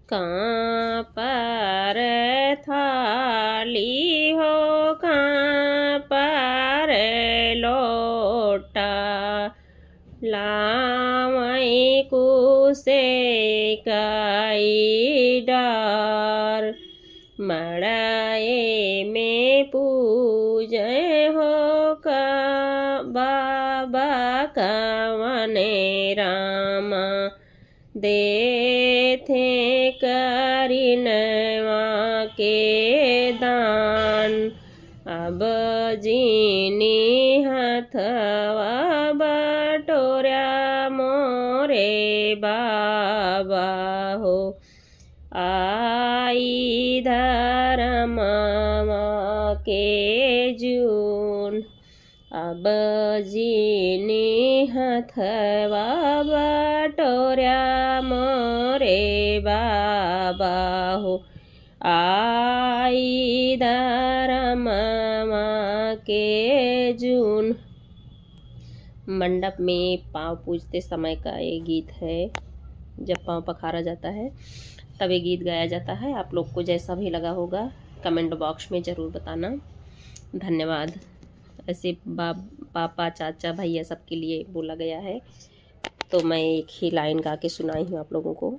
कहाँ पर थाली हो, कहाँ पर लोटा, लावई कुसे काई डार, मड़ाए में पूजे हो का बाबा कवने रामा, दे थे करिनवा के दान, अब जीनी हथवा बटोरा मोरे बाबा हो, आई धर्मवा के जून, अब जीनी हथवा बटोरा मोरे बाबा हो, आई धर्मवा के जून। मंडप में पाँव पूजते समय का ये गीत है। जब पाँव पखारा जाता है तब ये गीत गाया जाता है। आप लोग को जैसा भी लगा होगा कमेंट बॉक्स में ज़रूर बताना। धन्यवाद। ऐसे पापा चाचा भैया सबके लिए बोला गया है, तो मैं एक ही लाइन गा के सुनाई हूँ आप लोगों को।